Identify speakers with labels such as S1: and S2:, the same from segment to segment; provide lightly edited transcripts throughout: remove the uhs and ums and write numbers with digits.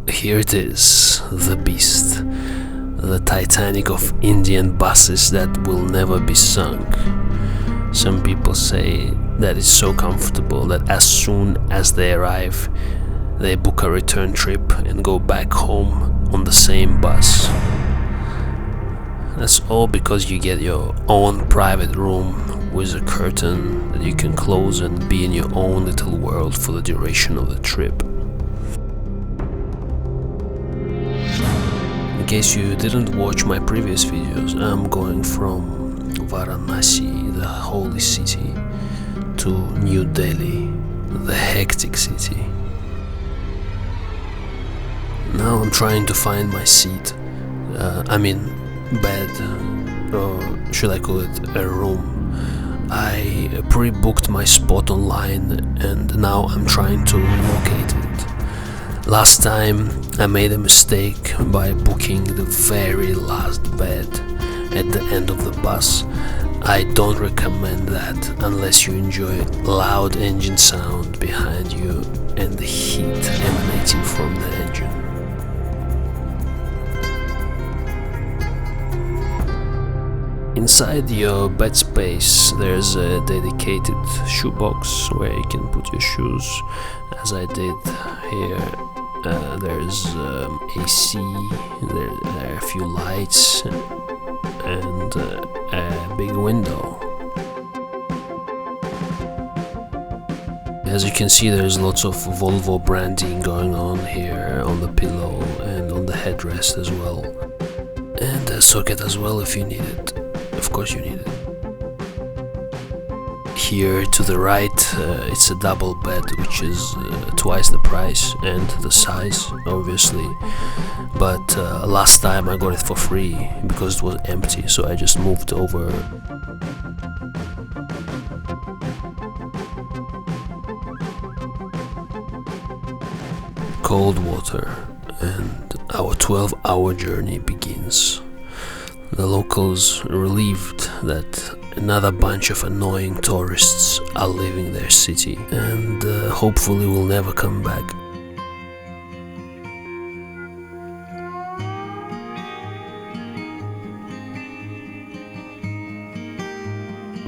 S1: Here it is, the beast, the Titanic of Indian buses that will never be sunk. Some people say that it's so comfortable that as soon as they arrive, they book a return trip and go back home on the same bus. That's all because you get your own private room with a curtain that you can close and be in your own little world for the duration of the trip. In case you didn't watch my previous videos, I'm going from Varanasi, the holy city, to New Delhi, the hectic city. Now I'm trying to find my seat, bed, or should I call it a room. I pre-booked my spot online and now I'm trying to locate it. Last time I made a mistake by booking the very last bed at the end of the bus. I don't recommend that unless you enjoy loud engine sound behind you and the heat emanating from the engine. Inside your bed space there's a dedicated shoebox where you can put your shoes, as I did here. There's AC, there are a few lights and a big window. As you can see, there's lots of Volvo branding going on here on the pillow and on the headrest as well, and a socket as well if you need it. Of course you need it. Here to the right it's a double bed, which is twice the price and the size, obviously, but last time I got it for free because it was empty, so I just moved over. Cold water, and our 12-hour journey begins. The locals relieved that another bunch of annoying tourists are leaving their city and hopefully will never come back.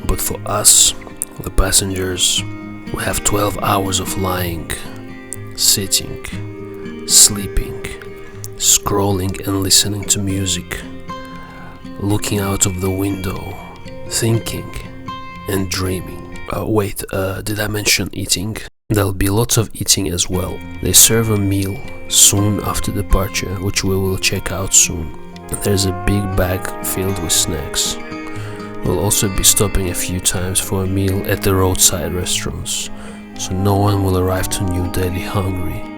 S1: But for us, the passengers, we have 12 hours of lying, sitting, sleeping, scrolling and listening to music, looking out of the window, thinking and dreaming. Did I mention eating? There'll be lots of eating as well. They serve a meal soon after departure, which we will check out soon. There's a big bag filled with snacks. We'll also be stopping a few times for a meal at the roadside restaurants, so no one will arrive to New Delhi hungry.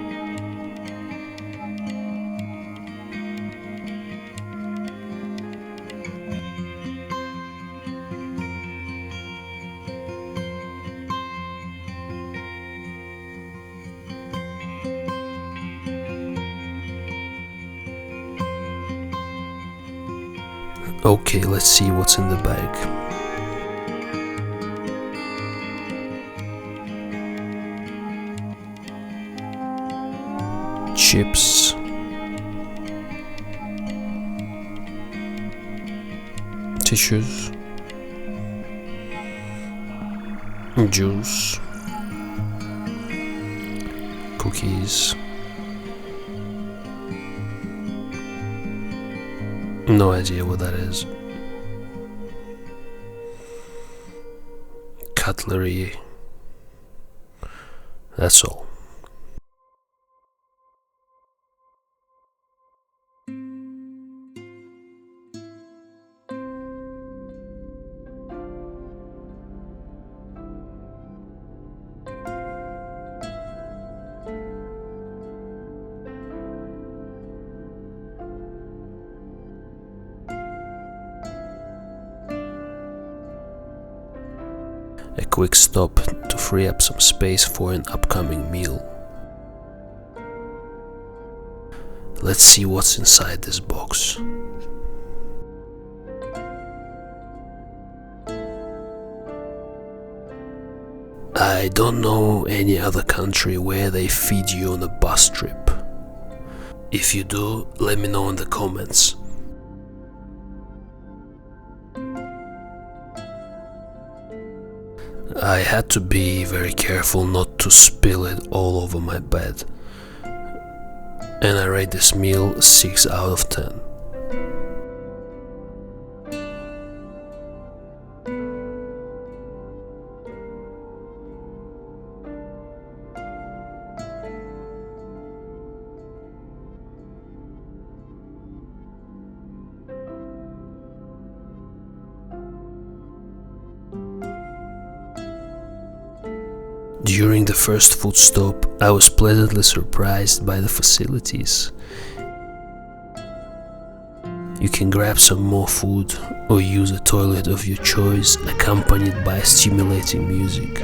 S1: Okay, let's see what's in the bag. Chips, tissues, juice, cookies. No idea what that is. Cutlery. That's all. A quick stop to free up some space for an upcoming meal. Let's see what's inside this box. I don't know any other country where they feed you on a bus trip. If you do, let me know in the comments. I had to be very careful not to spill it all over my bed, and I rate this meal 6 out of 10. During the first food stop, I was pleasantly surprised by the facilities. You can grab some more food or use a toilet of your choice, accompanied by stimulating music.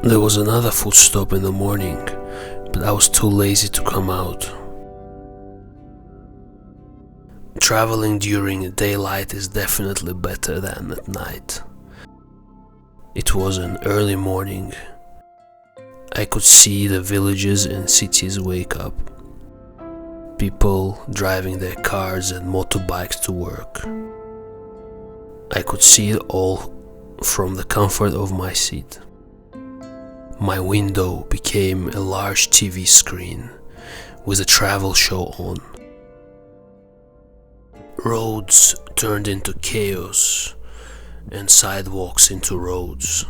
S1: There was another food stop in the morning, but I was too lazy to come out. Traveling during daylight is definitely better than at night. It was an early morning. I could see the villages and cities wake up. People driving their cars and motorbikes to work. I could see it all from the comfort of my seat. My window became a large TV screen with a travel show on. Roads turned into chaos and sidewalks into roads.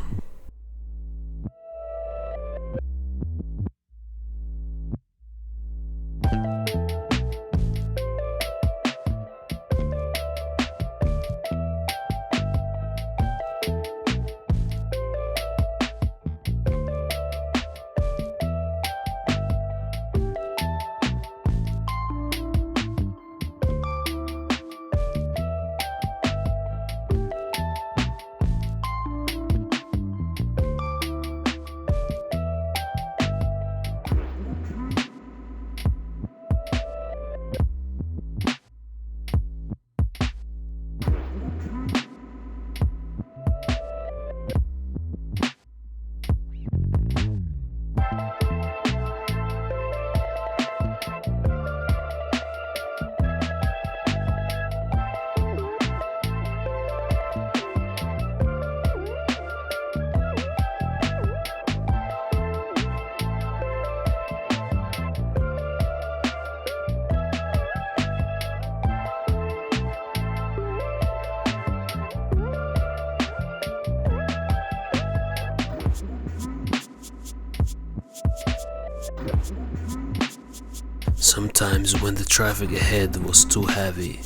S1: Sometimes when the traffic ahead was too heavy,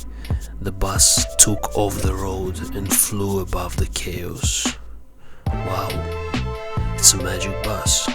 S1: the bus took off the road and flew above the chaos. Wow, it's a magic bus.